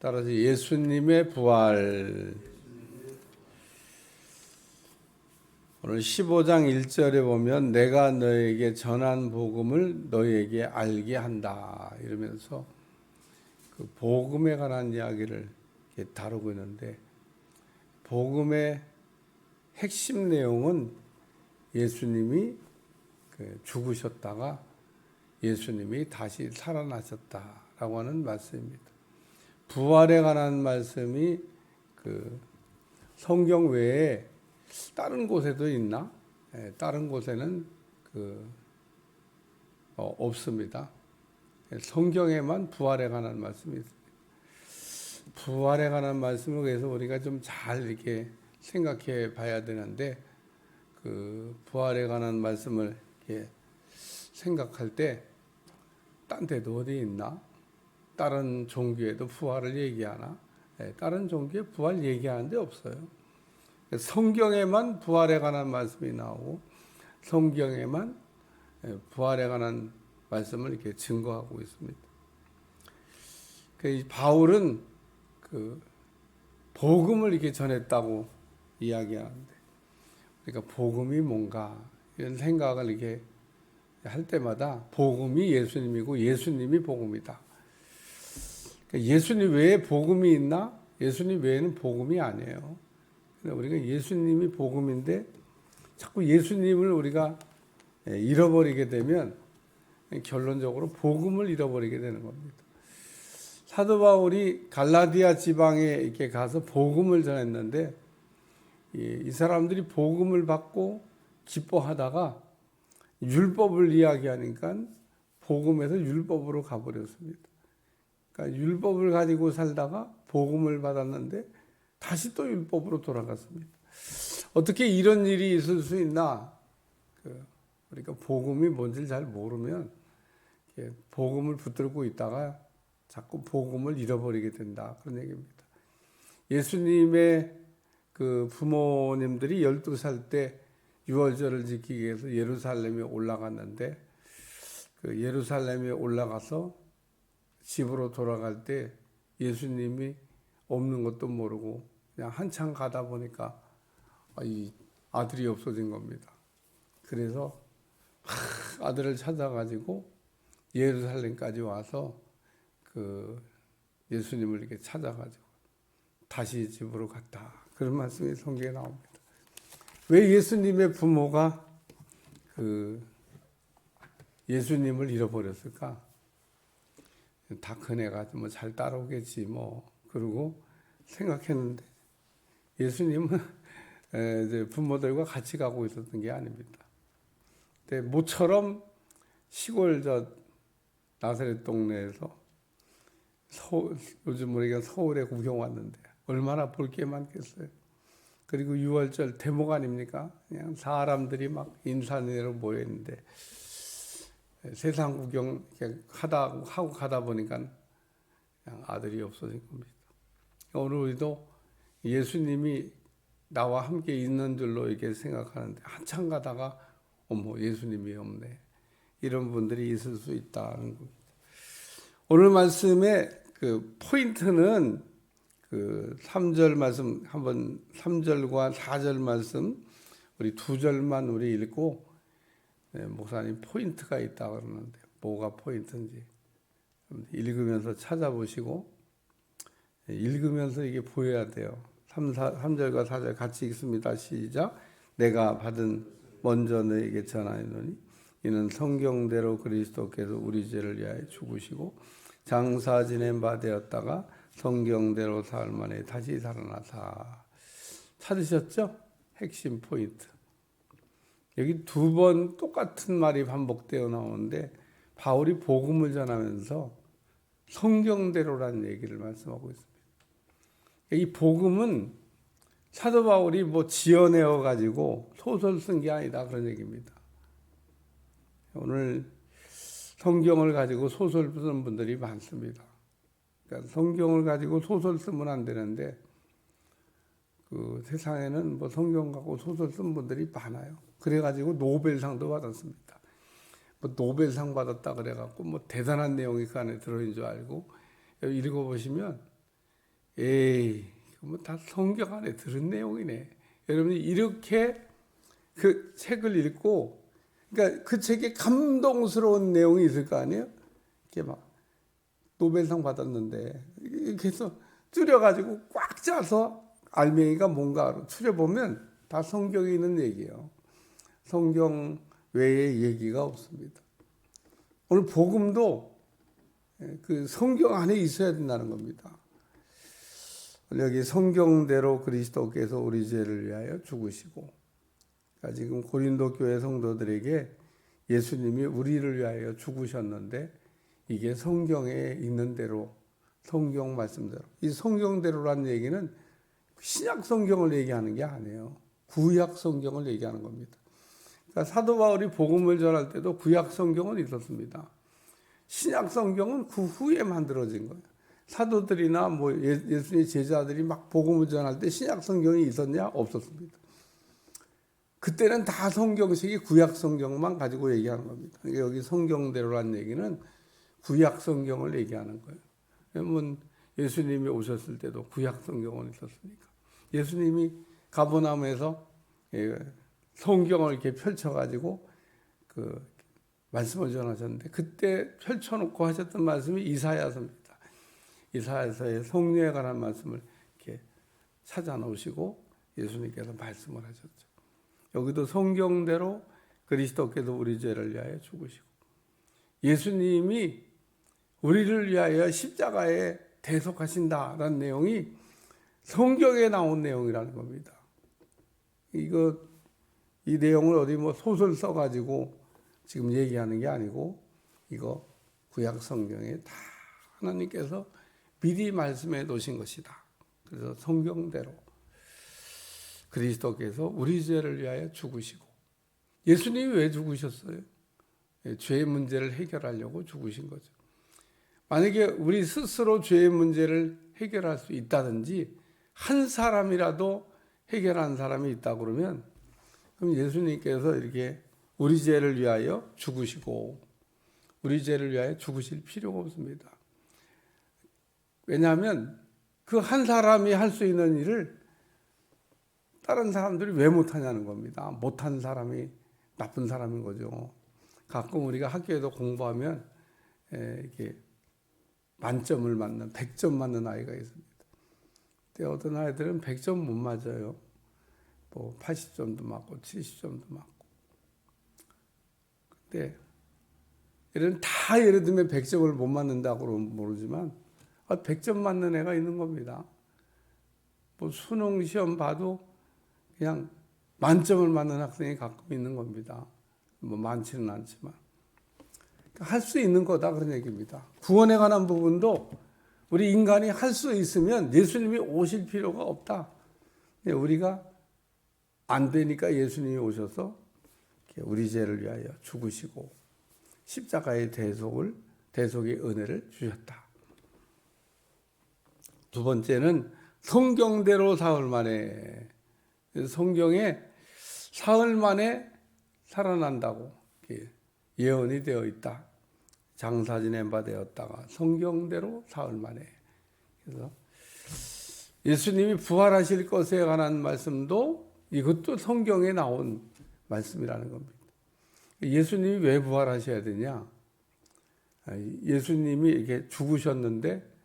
따라서 예수님의 부활. 오늘 15장 1절에 보면 내가 너에게 전한 복음을 너에게 알게 한다 이러면서 그 복음에 관한 이야기를 다루고 있는데, 복음의 핵심 내용은 예수님이 죽으셨다가 예수님이 다시 살아나셨다라고 하는 말씀입니다. 부활에 관한 말씀이 성경 외에 다른 곳에도 있나? 다른 곳에는 없습니다. 성경에만 부활에 관한 말씀이 있습니다. 부활에 관한 말씀을 그래서 우리가 좀 잘 이렇게 생각해 봐야 되는데, 부활에 관한 말씀을 이렇게 생각할 때, 딴 데도 어디 있나? 다른 종교에도 부활을 얘기하나? 다른 종교에 부활 얘기하는 데 없어요. 성경에만 부활에 관한 말씀이 나오고, 성경에만 부활에 관한 말씀을 이렇게 증거하고 있습니다. 바울은 복음을 이렇게 전했다고 이야기하는데, 그러니까 복음이 뭔가 이런 생각을 이렇게 할 때마다 복음이 예수님이고 예수님이 복음이다. 예수님 외에 복음이 있나? 예수님 외에는 복음이 아니에요. 우리가 예수님이 복음인데 자꾸 예수님을 우리가 잃어버리게 되면 결론적으로 복음을 잃어버리게 되는 겁니다. 사도 바울이 갈라디아 지방에 이렇게 가서 복음을 전했는데, 이 사람들이 복음을 받고 기뻐하다가 율법을 이야기하니까 복음에서 율법으로 가버렸습니다. 그러니까 율법을 가지고 살다가 복음을 받았는데 다시 또 율법으로 돌아갔습니다. 어떻게 이런 일이 있을 수 있나? 그러니까 복음이 뭔지를 잘 모르면 복음을 붙들고 있다가 자꾸 복음을 잃어버리게 된다, 그런 얘기입니다. 예수님의 부모님들이 12살 때 유월절을 지키기 위해서 예루살렘에 올라갔는데, 예루살렘에 올라가서 집으로 돌아갈 때 예수님이 없는 것도 모르고 그냥 한참 가다 보니까 이 아들이 없어진 겁니다. 그래서 아들을 찾아가지고 예루살렘까지 와서 예수님을 이렇게 찾아가지고 다시 집으로 갔다, 그런 말씀이 성경에 나옵니다. 왜 예수님의 부모가 예수님을 잃어버렸을까? 다 큰애가 뭐 잘 따라오겠지 뭐 그러고 생각했는데, 예수님은 이제 부모들과 같이 가고 있었던 게 아닙니다. 근데 모처럼 시골 나사렛 동네에서 요즘 우리가 서울에 구경 왔는데 얼마나 볼 게 많겠어요. 그리고 6월절 대목 아닙니까? 그냥 사람들이 막 인산으로 모였는데 세상 구경 하고 가다 보니까 그냥 아들이 없어진 겁니다. 오늘 우리도 예수님이 나와 함께 있는 줄로 이렇게 생각하는데 한참 가다가 어머, 예수님이 없네, 이런 분들이 있을 수 있다는 겁니다. 오늘 말씀의 포인트는 3절 말씀, 한번 3절과 4절 말씀 우리 2절만 우리 읽고, 목사님 포인트가 있다 그러는데 뭐가 포인트인지 읽으면서 찾아보시고, 읽으면서 이게 보여야 돼요. 3절과 4절 같이 읽습니다. 시작. 내가 받은 먼저 너에게 전하노니 이는 성경대로 그리스도께서 우리 죄를 위하여 죽으시고 장사 지낸 바 되었다가 성경대로 사흘 만에 다시 살아나사. 찾으셨죠? 핵심 포인트. 여기 2번 똑같은 말이 반복되어 나오는데, 바울이 복음을 전하면서 성경대로라는 얘기를 말씀하고 있습니다. 이 복음은 사도 바울이 뭐 지어내어 가지고 소설 쓴 게 아니다, 그런 얘기입니다. 오늘 성경을 가지고 소설 쓰는 분들이 많습니다. 그러니까 성경을 가지고 소설 쓰면 안 되는데 세상에는 뭐 성경 갖고 소설 쓴 분들이 많아요. 그래가지고 노벨상도 받았습니다. 뭐 노벨상 받았다 그래갖고 뭐 대단한 내용이 그 안에 들어있는 줄 알고 읽어보시면 에이, 뭐 다 성경 안에 들은 내용이네. 여러분이 이렇게 그 책을 읽고, 그러니까 그 책에 감동스러운 내용이 있을 거 아니에요? 이렇게 막 노벨상 받았는데 이렇게 해서 줄여가지고 꽉 짜서 알맹이가 뭔가 추려보면 다 성경에 있는 얘기예요. 성경 외에 얘기가 없습니다. 오늘 복음도 그 성경 안에 있어야 된다는 겁니다. 여기 성경대로 그리스도께서 우리 죄를 위하여 죽으시고, 그러니까 지금 고린도 교회 성도들에게 예수님이 우리를 위하여 죽으셨는데 이게 성경에 있는 대로, 성경 말씀대로. 이 성경대로라는 얘기는 신약 성경을 얘기하는 게 아니에요. 구약 성경을 얘기하는 겁니다. 그러니까 사도 바울이 복음을 전할 때도 구약 성경은 있었습니다. 신약 성경은 그 후에 만들어진 거예요. 사도들이나 뭐 예수님의 제자들이 막 복음을 전할 때 신약 성경이 있었냐? 없었습니다. 그때는 다 성경식이 구약 성경만 가지고 얘기하는 겁니다. 여기 성경대로라는 얘기는 구약 성경을 얘기하는 거예요. 왜냐면 예수님이 오셨을 때도 구약 성경은 있었으니까. 예수님이 가버나움에서 성경을 이렇게 펼쳐가지고 그 말씀을 전하셨는데 그때 펼쳐놓고 하셨던 말씀이 이사야서입니다. 이사야서의 성령에 관한 말씀을 이렇게 찾아 놓으시고 예수님께서 말씀을 하셨죠. 여기도 성경대로 그리스도께서 우리 죄를 위하여 죽으시고 예수님이 우리를 위하여 십자가에 대속하신다라는 내용이 성경에 나온 내용이라는 겁니다. 이 내용을 어디 뭐 소설 써가지고 지금 얘기하는 게 아니고 이거 구약 성경에 다 하나님께서 미리 말씀해 놓으신 것이다. 그래서 성경대로 그리스도께서 우리 죄를 위하여 죽으시고 예수님이 왜 죽으셨어요? 죄의 문제를 해결하려고 죽으신 거죠. 만약에 우리 스스로 죄의 문제를 해결할 수 있다든지 한 사람이라도 해결한 사람이 있다 그러면 그럼 예수님께서 이렇게 우리 죄를 위하여 죽으시고 우리 죄를 위하여 죽으실 필요가 없습니다. 왜냐하면 그 한 사람이 할 수 있는 일을 다른 사람들이 왜 못하냐는 겁니다. 못한 사람이 나쁜 사람인 거죠. 가끔 우리가 학교에도 공부하면 이렇게 만점을 맞는 100점 맞는 아이가 있습니다. 근데 어떤 아이들은 100점 못 맞아요. 뭐 80점도 맞고 70점도 맞고. 근데 예를 들면 100점을 못 맞는다고 모르지만 100점 맞는 애가 있는 겁니다. 뭐 수능 시험 봐도 그냥 만점을 맞는 학생이 가끔 있는 겁니다. 뭐 많지는 않지만. 할 수 있는 거다 그런 얘기입니다. 구원에 관한 부분도 우리 인간이 할 수 있으면 예수님이 오실 필요가 없다. 우리가 안 되니까 예수님이 오셔서 우리 죄를 위하여 죽으시고 십자가의 대속의 은혜를 주셨다. 두 번째는 성경대로 사흘 만에, 성경에 사흘 만에 살아난다고 예언이 되어 있다. 장사 지낸 바 되었다가 성경대로 사흘 만에. 그래서 예수님이 부활하실 것에 관한 말씀도 이것도 성경에 나온 말씀이라는 겁니다. 예수님이 왜 부활하셔야 되냐? 예수님이 이렇게 죽으셨는데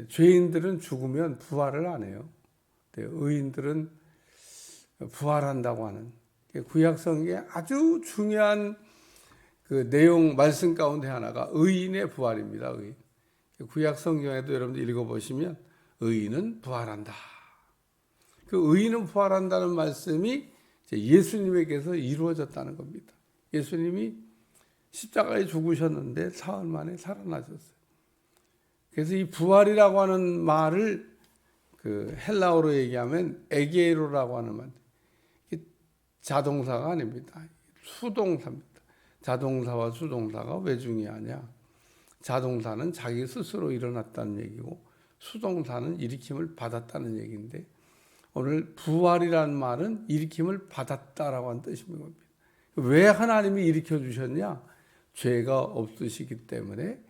죄인들은 죽으면 부활을 안 해요. 의인들은 부활한다고 하는 구약성경의 아주 중요한 그 내용 말씀 가운데 하나가 의인의 부활입니다. 의인. 구약성경에도 여러분들 읽어보시면 의인은 부활한다. 그 의인은 부활한다는 말씀이 예수님에게서 이루어졌다는 겁니다. 예수님이 십자가에 죽으셨는데 사흘 만에 살아나셨어요. 그래서 이 부활이라고 하는 말을 그 헬라어로 얘기하면 에게로라고 하는 말. 자동사가 아닙니다. 수동사입니다. 자동사와 수동사가 왜 중요하냐? 자동사는 자기 스스로 일어났다는 얘기고 수동사는 일으킴을 받았다는 얘기인데 오늘 부활이라는 말은 일으킴을 받았다라고 하는 뜻입니다. 왜 하나님이 일으켜 주셨냐? 죄가 없으시기 때문에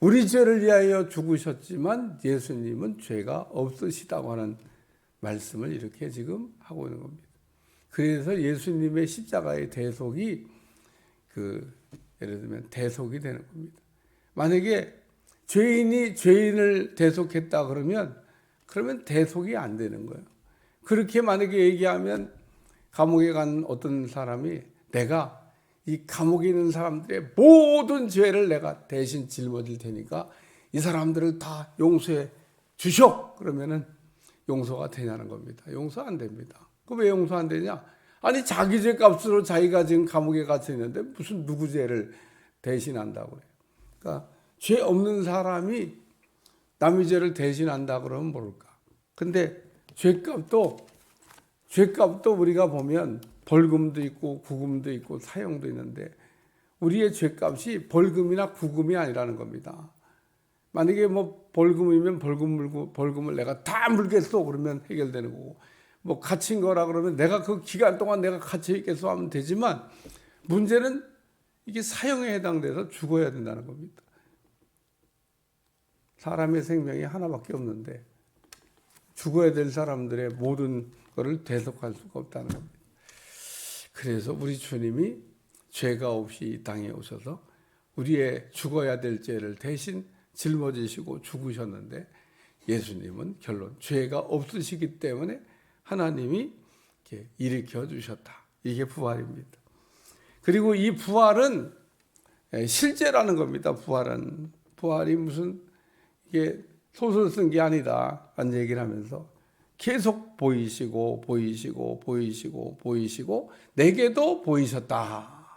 우리 죄를 위하여 죽으셨지만 예수님은 죄가 없으시다고 하는 말씀을 이렇게 지금 하고 있는 겁니다. 그래서 예수님의 십자가의 대속이 예를 들면 대속이 되는 겁니다. 만약에 죄인이 죄인을 대속했다 그러면 대속이 안 되는 거예요. 그렇게 만약에 얘기하면 감옥에 간 어떤 사람이 내가 이 감옥에 있는 사람들의 모든 죄를 내가 대신 짊어질 테니까 이 사람들을 다 용서해 주셔. 그러면은 용서가 되냐는 겁니다. 용서 안 됩니다. 그 왜 용서 안 되냐? 아니 자기 죄 값으로 자기가 지금 감옥에 갇혀 있는데 무슨 누구 죄를 대신한다고 해요. 그러니까 죄 없는 사람이 남의 죄를 대신한다 그러면 모를까. 근데 죄값도 우리가 보면 벌금도 있고 구금도 있고 사형도 있는데 우리의 죄값이 벌금이나 구금이 아니라는 겁니다. 만약에 뭐 벌금이면 벌금을 내가 다 물겠어 그러면 해결되는 거고, 뭐 갇힌 거라 그러면 내가 그 기간 동안 내가 갇혀 있겠어 하면 되지만, 문제는 이게 사형에 해당돼서 죽어야 된다는 겁니다. 사람의 생명이 하나밖에 없는데 죽어야 될 사람들의 모든 것을 대속할 수가 없다는 겁니다. 그래서 우리 주님이 죄가 없이 이 땅에 오셔서 우리의 죽어야 될 죄를 대신 짊어지시고 죽으셨는데, 예수님은 결론 죄가 없으시기 때문에 하나님이 이렇게 일으켜 주셨다. 이게 부활입니다. 그리고 이 부활은 실제라는 겁니다. 부활이 무슨 이게 소설 쓴 게 아니다 라는 얘기를 하면서 계속 보이시고 내게도 보이셨다.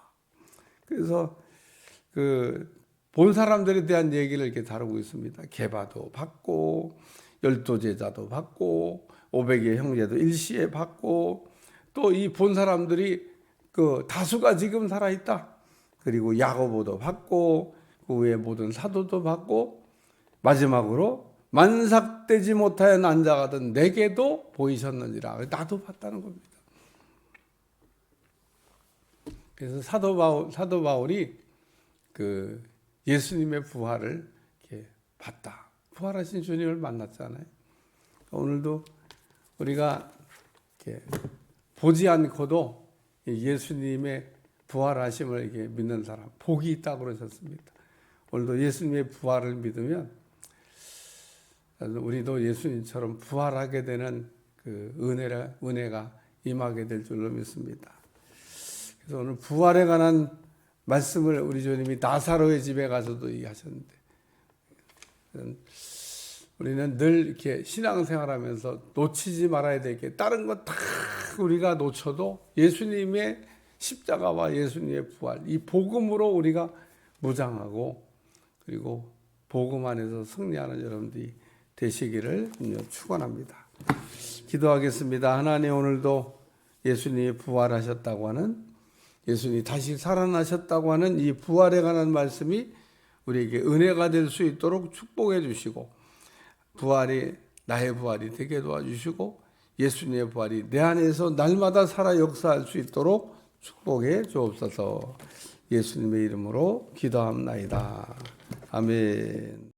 그래서 본 사람들에 대한 얘기를 이렇게 다루고 있습니다. 게바도 받고, 12제자도 받고, 500의 형제도 일시에 받고, 또 이 본 사람들이 다수가 지금 살아있다. 그리고 야고보도 받고, 그 외에 모든 사도도 받고, 마지막으로 만삭되지 못하여 난자가던 내게도 보이셨느니라. 나도 봤다는 겁니다. 그래서 사도 바울이 예수님의 부활을 이렇게 봤다. 부활하신 주님을 만났잖아요. 오늘도 우리가 이렇게 보지 않고도 예수님의 부활하심을 이렇게 믿는 사람, 복이 있다고 그러셨습니다. 오늘도 예수님의 부활을 믿으면 우리도 예수님처럼 부활하게 되는 은혜가 임하게 될 줄로 믿습니다. 그래서 오늘 부활에 관한 말씀을 우리 주님이 나사로의 집에 가서도 얘기하셨는데, 우리는 늘 이렇게 신앙생활하면서 놓치지 말아야 될 게, 다른 거 다 우리가 놓쳐도 예수님의 십자가와 예수님의 부활, 이 복음으로 우리가 무장하고, 그리고 복음 안에서 승리하는 여러분들이 되시기를 축원합니다. 기도하겠습니다. 하나님, 오늘도 예수님이 부활하셨다고 하는, 예수님이 다시 살아나셨다고 하는 이 부활에 관한 말씀이 우리에게 은혜가 될 수 있도록 축복해 주시고, 나의 부활이 되게 도와주시고, 예수님의 부활이 내 안에서 날마다 살아 역사할 수 있도록 축복해 주옵소서. 예수님의 이름으로 기도합나이다. 아멘.